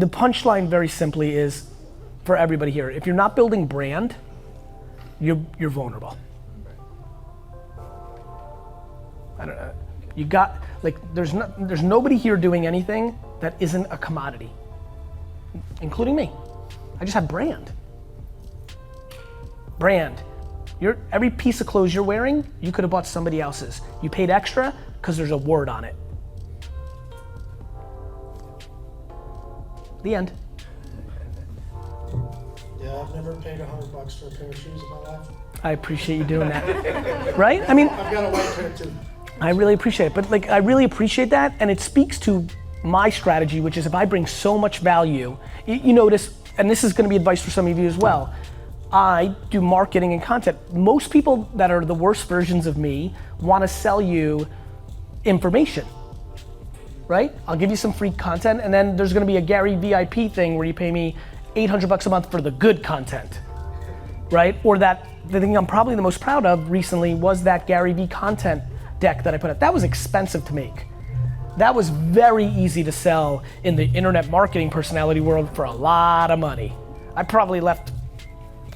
the punchline very simply is, for everybody here, if you're not building brand, you're vulnerable. I don't know. You got, like, there's nobody here doing anything that isn't a commodity, including me. I just have brand. Brand. Every piece of clothes you're wearing, you could have bought somebody else's. You paid extra because there's a word on it. The end. Yeah, I've never paid $100 for a pair of shoes in my life. I appreciate you doing that. Right? I mean, I've got a white pair too. I really appreciate it, but like, I really appreciate that, and it speaks to my strategy, which is if I bring so much value, you notice, and this is gonna be advice for some of you as well, I do marketing and content. Most people that are the worst versions of me wanna sell you information, right? I'll give you some free content, and then there's gonna be a Gary VIP thing where you pay me $800 a month for the good content, right? Or the thing I'm probably the most proud of recently was that Garyvee content deck that I put up. That was expensive to make. That was very easy to sell in the internet marketing personality world for a lot of money. I probably left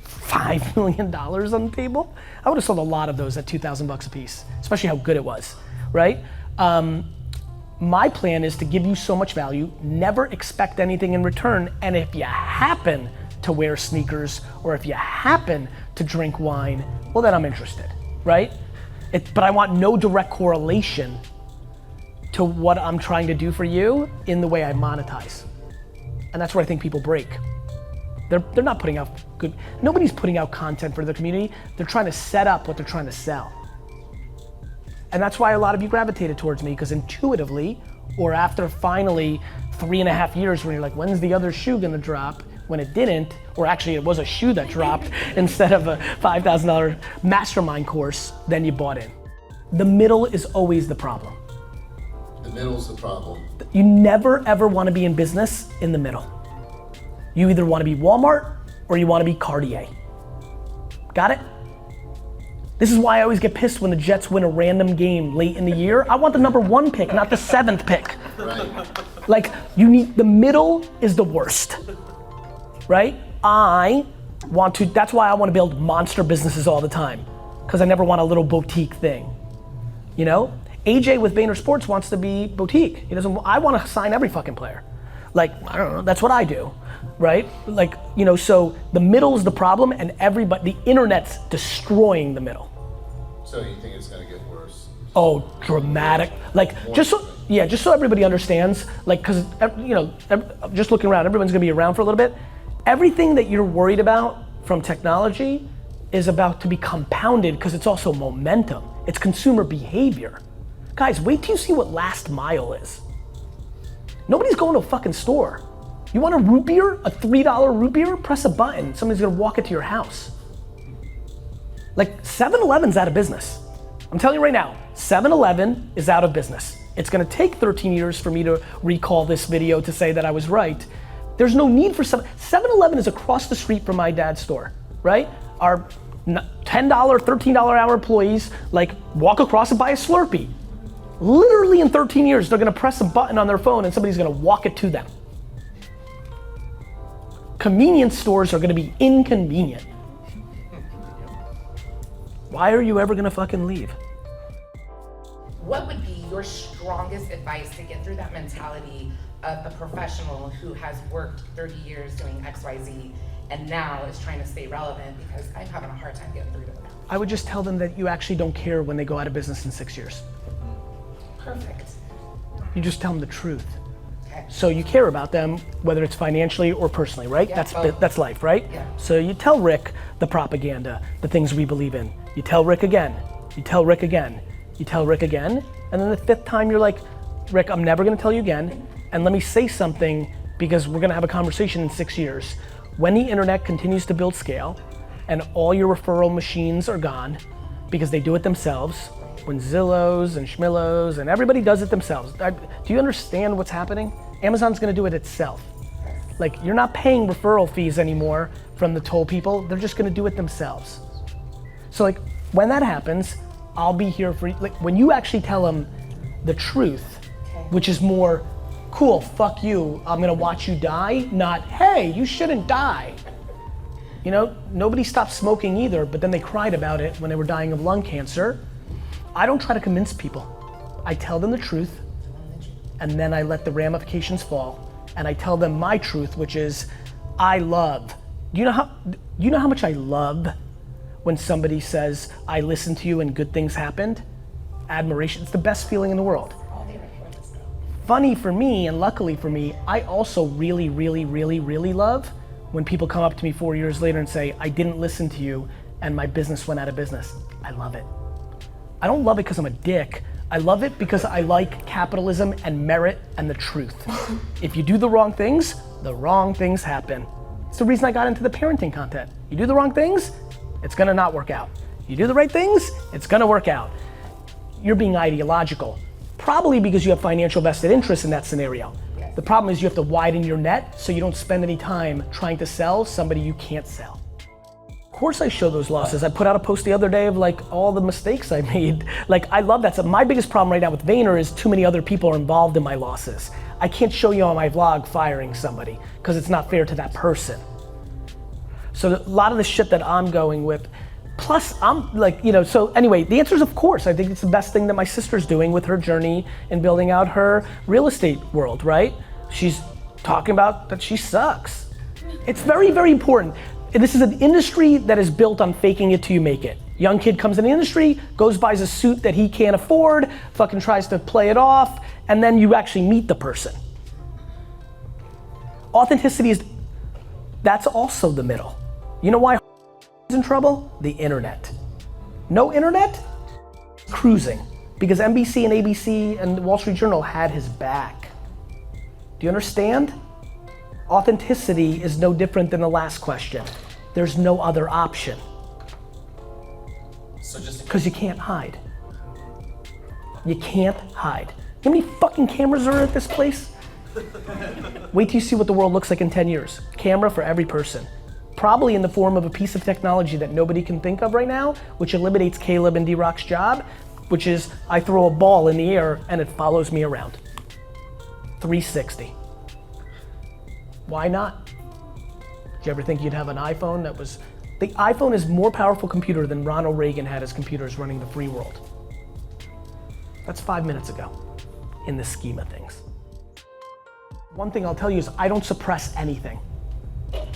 $5 million on the table. I would have sold a lot of those at $2,000 a piece, especially how good it was, right? My plan is to give you so much value, never expect anything in return, and if you happen to wear sneakers or if you happen to drink wine, well then I'm interested, right? But I want no direct correlation to what I'm trying to do for you in the way I monetize. And that's where I think people break. They're not putting out nobody's putting out content for their community. They're trying to set up what they're trying to sell. And that's why a lot of you gravitated towards me, because intuitively, or after finally 3.5 years when you're like, when's the other shoe gonna drop? When it didn't, or actually it was a shoe that dropped instead of a $5,000 mastermind course, then you bought in. The middle is always the problem. The middle's the problem. You never ever wanna be in business in the middle. You either wanna be Walmart or you wanna be Cartier. Got it? This is why I always get pissed when the Jets win a random game late in the year. I want the #1 pick, not the 7th pick. Right. Like, the middle is the worst. Right? That's why I want to build monster businesses all the time, because I never want a little boutique thing. You know? AJ with Vayner Sports wants to be boutique. I want to sign every fucking player. Like, I don't know, that's what I do, right? Like, so the middle's the problem, and the internet's destroying the middle. So you think it's gonna get worse? Oh, dramatic. Like, just so everybody understands, like, cause, just looking around, everyone's gonna be around for a little bit. Everything that you're worried about from technology is about to be compounded because it's also momentum. It's consumer behavior. Guys, wait till you see what last mile is. Nobody's going to a fucking store. You want a root beer, a $3 root beer? Press a button, somebody's gonna walk it to your house. Like, 7-Eleven's out of business. I'm telling you right now, 7-Eleven is out of business. It's gonna take 13 years for me to recall this video to say that I was right. There's no need for 7-Eleven is across the street from my dad's store, right? Our $10, $13 hour employees like walk across and buy a Slurpee. Literally in 13 years, they're gonna press a button on their phone and somebody's gonna walk it to them. Convenience stores are gonna be inconvenient. Why are you ever gonna fucking leave? What would be your strongest advice to get through that mentality of a professional who has worked 30 years doing XYZ and now is trying to stay relevant, because I'm having a hard time getting through to them? I would just tell them that you actually don't care when they go out of business in 6 years. Perfect. You just tell them the truth. Okay. So you care about them, whether it's financially or personally, right? Yeah, That's life, right? Yeah. So you tell Rick the propaganda, the things we believe in. You tell Rick again, you tell Rick again, you tell Rick again, and then the 5th time you're like, Rick, I'm never gonna tell you again, and let me say something because we're gonna have a conversation in 6 years. When the internet continues to build scale and all your referral machines are gone because they do it themselves, when Zillows and Schmillows and everybody does it themselves. Do you understand what's happening? Amazon's gonna do it itself. Like, you're not paying referral fees anymore from the toll people, they're just gonna do it themselves. So like, when that happens, I'll be here for you. Like, when you actually tell them the truth, which is more, cool, fuck you, I'm gonna watch you die, not, hey, you shouldn't die. You know, nobody stopped smoking either, but then they cried about it when they were dying of lung cancer. I don't try to convince people. I tell them the truth, and then I let the ramifications fall, and I tell them my truth, which is, I love. Do you know how much I love when somebody says, I listened to you and good things happened? Admiration, it's the best feeling in the world. Funny for me, and luckily for me, I also really, really, really, really love when people come up to me 4 years later and say, I didn't listen to you and my business went out of business. I love it. I don't love it because I'm a dick. I love it because I like capitalism and merit and the truth. If you do the wrong things happen. It's the reason I got into the parenting content. You do the wrong things, it's gonna not work out. You do the right things, it's gonna work out. You're being ideological. Probably because you have financial vested interest in that scenario. Yes. The problem is you have to widen your net so you don't spend any time trying to sell somebody you can't sell. Of course I show those losses. I put out a post the other day of like all the mistakes I made. Like I love that stuff. My biggest problem right now with Vayner is too many other people are involved in my losses. I can't show you on my vlog firing somebody because it's not fair to that person. So a lot of the shit that I'm going with, plus I'm like, you know, so anyway, the answer is of course. I think it's the best thing that my sister's doing with her journey in building out her real estate world, right? She's talking about that she sucks. It's very, very important. This is an industry that is built on faking it till you make it. Young kid comes in the industry, goes buys a suit that he can't afford, fucking tries to play it off, and then you actually meet the person. Authenticity is, that's also the middle. You know why is in trouble? The internet. No internet? Cruising. Because NBC and ABC and the Wall Street Journal had his back. Do you understand? Authenticity is no different than the last question. There's no other option. So just Because you can't hide. You can't hide. You know how many fucking cameras are at this place? Wait till you see what the world looks like in 10 years. Camera for every person. Probably in the form of a piece of technology that nobody can think of right now, which eliminates Caleb and D-Rock's job, which is I throw a ball in the air and it follows me around. 360. Why not? Did you ever think you'd have an iPhone that was, the iPhone is more powerful computer than Ronald Reagan had his computers running the free world. That's 5 minutes ago in the scheme of things. One thing I'll tell you is I don't suppress anything.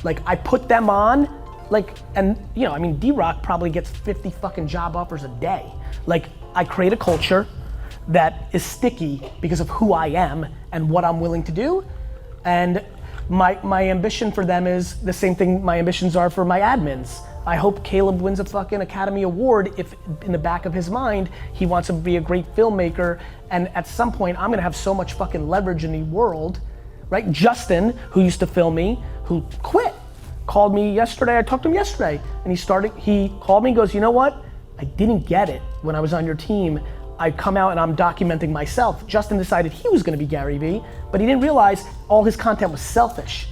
Like I put them on, like, and you know, I mean, D-Rock probably gets 50 fucking job offers a day. Like I create a culture that is sticky because of who I am and what I'm willing to do. And my ambition for them is the same thing my ambitions are for my admins. I hope Caleb wins a fucking Academy Award if in the back of his mind, he wants to be a great filmmaker. And at some point, I'm gonna have so much fucking leverage in the world, right? Justin, who used to film me, who quit, called me yesterday. I talked to him yesterday and he called me and goes, you know what? I didn't get it when I was on your team. I come out and I'm documenting myself. Justin decided he was gonna be Garyvee, but he didn't realize all his content was selfish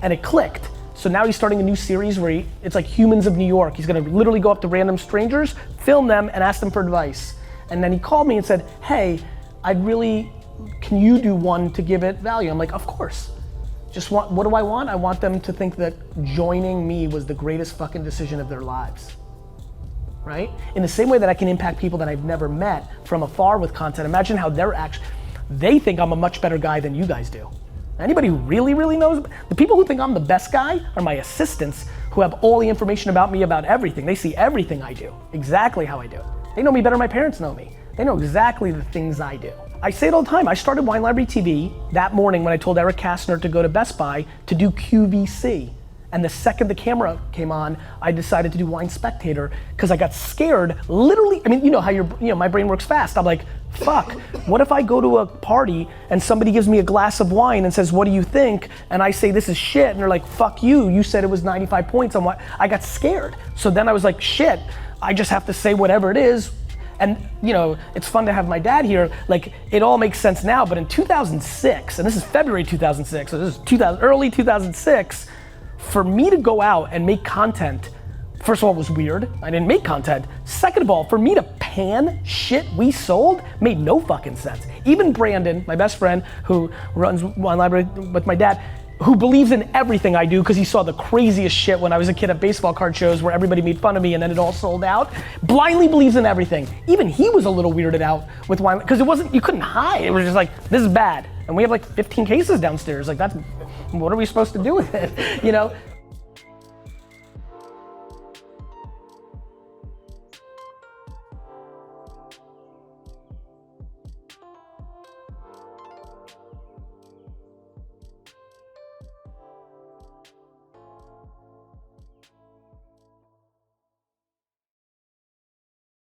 and it clicked. So now he's starting a new series where it's like Humans of New York. He's gonna literally go up to random strangers, film them and ask them for advice. And then he called me and said, hey, can you do one to give it value? I'm like, of course. What do I want? I want them to think that joining me was the greatest fucking decision of their lives, right? In the same way that I can impact people that I've never met from afar with content, imagine how they think I'm a much better guy than you guys do. Anybody who really, really knows, the people who think I'm the best guy are my assistants who have all the information about me, about everything. They see everything I do, exactly how I do it. They know me better than my parents know me. They know exactly the things I do. I say it all the time. I started Wine Library TV that morning when I told Eric Kastner to go to Best Buy to do QVC. And the second the camera came on, I decided to do Wine Spectator because I got scared, literally. I mean, you know how my brain works fast. I'm like, fuck, what if I go to a party and somebody gives me a glass of wine and says, what do you think? And I say, this is shit. And they're like, fuck you, you said it was 95 points on what? I got scared. So then I was like, shit, I just have to say whatever it is. And you know, it's fun to have my dad here. Like, it all makes sense now, but in 2006, and this is February 2006, so this is early 2006, for me to go out and make content, first of all, it was weird. I didn't make content. Second of all, for me to pan shit we sold made no fucking sense. Even Brandon, my best friend, who runs wine library with my dad, who believes in everything I do because he saw the craziest shit when I was a kid at baseball card shows where everybody made fun of me and then it all sold out. Blindly believes in everything. Even he was a little weirded out with wine, because you couldn't hide. It was just like, this is bad. And we have like 15 cases downstairs. Like, what are we supposed to do with it? You know?